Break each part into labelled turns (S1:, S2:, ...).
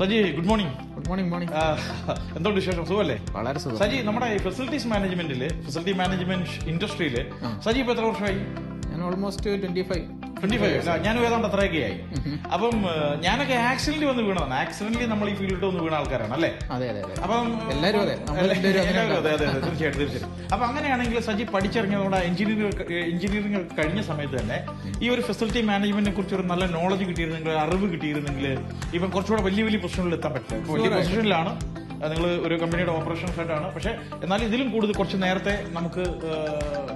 S1: Saji, good morning.
S2: Good morning. Morning.
S1: എന്തുകൊണ്ട് വിശേഷം? സുഖല്ലേ?
S2: വളരെ സുഖം.
S1: സജി, നമ്മുടെ ഫെസിലിറ്റീസ് മാനേജ്മെന്റില്, ഫെസിലിറ്റി മാനേജ്മെന്റ് ഇൻഡസ്ട്രിയില് സജി ഇപ്പൊ എത്ര വർഷമായി?
S2: ഞാൻ ഓൾമോസ്റ്റ് 25.
S1: ഞാനും ഏതാണ്ട് അത്രയൊക്കെ ആയി. അപ്പം ഞാനൊക്കെ ആക്സിഡന്റ് വന്ന് വീണതാണ്. ആക്സിഡന്റിൽ നമ്മൾ ഈ ഫീൽഡിൽ വന്ന് വീണ ആൾക്കാരാണ് അല്ലേ?
S2: അതെ അതെ അതെ.
S1: അപ്പം
S2: എല്ലാവരും അതെ.
S1: തീർച്ചയായിട്ടും. അപ്പൊ അങ്ങനെയാണെങ്കിൽ സജി പഠിച്ചിറങ്ങിയതോടെ എഞ്ചിനീയറിംഗ് കഴിഞ്ഞ സമയത്ത് തന്നെ ഈ ഒരു ഫെസിലിറ്റി മാനേജ്മെന്റിനെ കുറിച്ച് ഒരു നല്ല നോളജ് കിട്ടിയിരുന്നെങ്കിൽ, അറിവ് കിട്ടിയിരുന്നെങ്കിൽ ഇപ്പം കുറച്ചുകൂടെ വലിയ വലിയ പൊസിഷനിൽ എത്താൻ പറ്റും. വലിയ പൊസിഷനിലാണ് നിങ്ങൾ, ഒരു കമ്പനിയുടെ ഓപ്പറേഷൻ ഹെഡാണ്. പക്ഷെ എന്നാൽ ഇതിലും കൂടുതൽ കുറച്ച് നേരത്തെ നമുക്ക്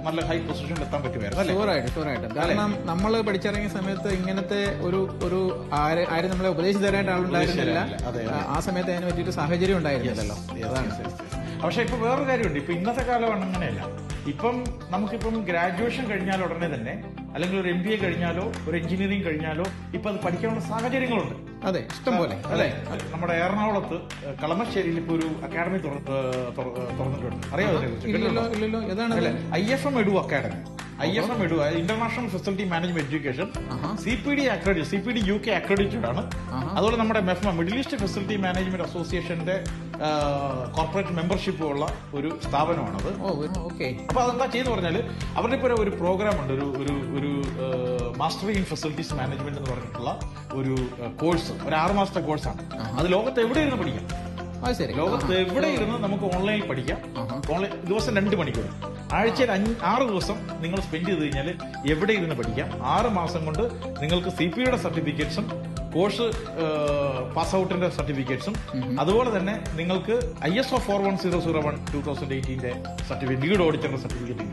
S1: നല്ല ഹൈ പൊസിഷനിൽ എത്താൻ പറ്റുമായിരുന്നു.
S2: ഷുവറായിട്ട്. കാരണം നമ്മൾ പഠിച്ചിറങ്ങിയ സമയത്ത് ഇങ്ങനത്തെ ഒരു ആരും നമ്മളെ ഉപദേശിച്ചു തരാനായിട്ട് ആളുണ്ടായിരുന്നില്ല. ആ സമയത്ത് അതിന് പറ്റിയൊരു സാഹചര്യം ഉണ്ടായിരുന്നില്ലല്ലോ.
S1: പക്ഷെ ഇപ്പൊ വേറൊരു കാര്യമുണ്ട്. ഇപ്പൊ ഇന്നത്തെ കാലമാണ് അങ്ങനെയല്ല. ഇപ്പം നമുക്കിപ്പം ഗ്രാജുവേഷൻ കഴിഞ്ഞാൽ ഉടനെ തന്നെ, അല്ലെങ്കിൽ ഒരു MBA കഴിഞ്ഞാലോ ഒരു എഞ്ചിനീയറിംഗ് കഴിഞ്ഞാലോ ഇപ്പൊ അത് പഠിക്കാനുള്ള സാഹചര്യങ്ങളുണ്ട്.
S2: അതെ, ഇഷ്ടം പോലെ.
S1: അതെ, നമ്മുടെ എറണാകുളത്ത് കളമശ്ശേരിയിൽ ഇപ്പൊ ഒരു അക്കാഡമി തുറന്നിട്ടുണ്ട്. അറിയാമോ?
S2: ഇല്ലല്ലോ. ഏതാണ്?
S1: IFM Edu academy. IFM Edu, international facility management education, CPD UK accredited ആണ്. അതുപോലെ നമ്മുടെ MEFMA, middle east facility management അസോസിയേഷന്റെ കോർപ്പറേറ്റ് മെമ്പർഷിപ്പ് ഉള്ള ഒരു സ്ഥാപനമാണത്. അപ്പൊ അതെന്താ ചെയ്തെന്ന് പറഞ്ഞാൽ, അവരുടെ ഇപ്പോൾ ഒരു പ്രോഗ്രാം ഉണ്ട്, ഒരു മാസ്റ്ററി ഇൻ ഫെസിലിറ്റീസ് മാനേജ്മെന്റ് എന്ന് പറഞ്ഞിട്ടുള്ള ഒരു കോഴ്സ്, ഒരു 6 മാസത്തെ കോഴ്സാണ്. അത് ലോകത്ത് എവിടെ ഇരുന്ന് പഠിക്കാം. ലോകത്ത് എവിടെ ഇരുന്ന് നമുക്ക് ഓൺലൈനിൽ പഠിക്കാം. ഓൺലൈൻ ദിവസം 2 മണിക്കൂർ, ആഴ്ചയിൽ 6 ദിവസം നിങ്ങൾ സ്പെൻഡ് ചെയ്ത് കഴിഞ്ഞാൽ എവിടെ ഇരുന്ന് പഠിക്കാം. 6 മാസം കൊണ്ട് നിങ്ങൾക്ക് CPയുടെ സർട്ടിഫിക്കറ്റ്സും കോഴ്സ് പാസ് ഔട്ടിന്റെ സർട്ടിഫിക്കറ്റ്സും, അതുപോലെ തന്നെ നിങ്ങൾക്ക് ISO 41001 2018 സർട്ടിഫിക്കറ്റ്, ലീഡ് ഓഡിറ്ററിന്റെ സർട്ടിഫിക്കറ്റ്.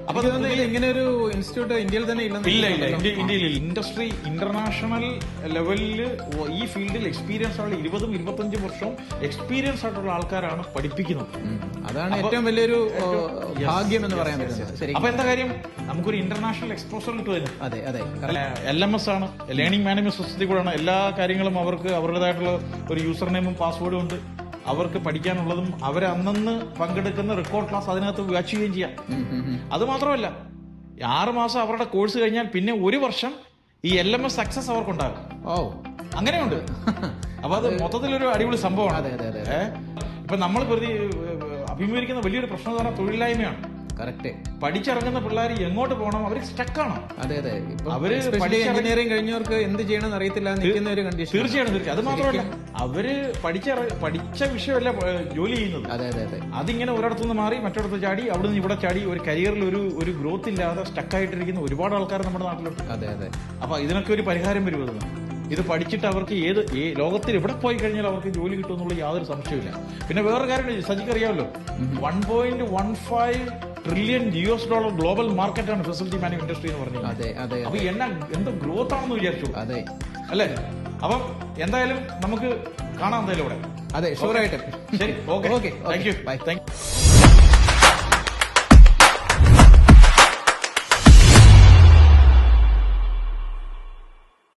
S2: അപ്പൊ ഇങ്ങനെ ഒരു ഇൻസ്റ്റിറ്റ്യൂട്ട് ഇന്ത്യയിൽ തന്നെ
S1: ഇല്ല. ഇന്ത്യയിൽ ഇൻഡസ്ട്രി ഇന്റർനാഷണൽ ലെവലില് ഈ ഫീൽഡിൽ എക്സ്പീരിയൻസ് ഉള്ള 20-25 വർഷവും എക്സ്പീരിയൻസ് ആയിട്ടുള്ള ആൾക്കാരാണ് പഠിപ്പിക്കുന്നത്.
S2: അതാണ് ഏറ്റവും വലിയൊരു ഭാഗ്യം എന്ന് പറയാൻ പറ്റുന്നത്.
S1: അപ്പൊ എന്താ കാര്യം, നമുക്കൊരു ഇന്റർനാഷണൽ എക്സ്പോസർ കിട്ടുമായിരുന്നു.
S2: അതെ.
S1: LMS ആണ്, ലേണിംഗ് മാനേജ്മെന്റ് സിസ്റ്റത്തിൽ കൂടെയാണ് എല്ലാ കാര്യങ്ങളും. അവർക്ക് അവരുടേതായിട്ടുള്ള ഒരു യൂസർ നെയിമും പാസ്വേഡും ഉണ്ട്. അവർക്ക് പഠിക്കാനുള്ളതും അവർ അന്നന്ന് പങ്കെടുക്കുന്ന റെക്കോർഡ് ക്ലാസ് അതിനകത്ത് വാച്ച് ചെയ്യുകയും ചെയ്യാം. അത് മാത്രമല്ല, 6 മാസം അവരുടെ കോഴ്സ് കഴിഞ്ഞാൽ പിന്നെ 1 വർഷം ഈ LMS സക്സസ് അവർക്കുണ്ടാകും. അങ്ങനെയുണ്ട്. അപ്പൊ അത് മൊത്തത്തിലൊരു അടിപൊളി സംഭവമാണ്. ഇപ്പൊ നമ്മൾ അഭിമുഖീകരിക്കുന്ന വലിയൊരു പ്രശ്നം എന്ന് പറഞ്ഞാൽ തൊഴിലില്ലായ്മയാണ്.
S2: കറക്റ്റ്.
S1: പഠിച്ചിറങ്ങുന്ന പിള്ളേർ എങ്ങോട്ട് പോകണം, അവർ സ്റ്റക്കാണ്.
S2: അതെ. അവര് എഞ്ചിനീയറിംഗ് കഴിഞ്ഞവർക്ക് എന്ത് ചെയ്യണമെന്ന് അറിയത്തില്ല, നിൽക്കുന്ന ഒരു കണ്ടീഷൻ.
S1: തീർച്ചയായിട്ടും. അത് മാത്രമല്ല, അവര് പഠിച്ച വിഷയമല്ല ജോലി ചെയ്യുന്നത്.
S2: അതെ.
S1: അതിങ്ങനെ ഒരിടത്തുനിന്ന് മാറി മറ്റൊരിടത്ത് ചാടി, അവിടെ നിന്ന് ഇവിടെ ചാടി, ഒരു കരിയറിൽ ഒരു ഗ്രോത്ത് ഇല്ലാതെ സ്റ്റക്കായിട്ടിരിക്കുന്ന ഒരുപാട് ആൾക്കാർ നമ്മുടെ നാട്ടിലുണ്ട്.
S2: അതെ.
S1: അപ്പൊ ഇതിനൊക്കെ ഒരു പരിഹാരം വരുന്നത്, ഇത് പഠിച്ചിട്ട് അവർക്ക് ലോകത്തിൽ എവിടെ പോയി കഴിഞ്ഞാൽ അവർക്ക് ജോലി കിട്ടുമെന്നുള്ള യാതൊരു സംശയമില്ല. പിന്നെ വേറൊരു കാര്യം സജിക്ക് അറിയാമല്ലോ, $1.15 ട്രില്യൺ ഗ്ലോബൽ മാർക്കറ്റാണ് ഫെസിലിറ്റി മാനേജ്മെന്റ് ഇൻഡസ്ട്രി എന്ന് പറഞ്ഞത്. അപ്പൊ എന്ത് ഗ്രോത്ത് ആണെന്ന് വിചാരിച്ചു അല്ലേ? അപ്പം എന്തായാലും നമുക്ക് കാണാം എന്തായാലും ഇവിടെ.
S2: അതെ, ഷുവറായിട്ട്.
S1: ശരി, ഓക്കെ, താങ്ക് യു.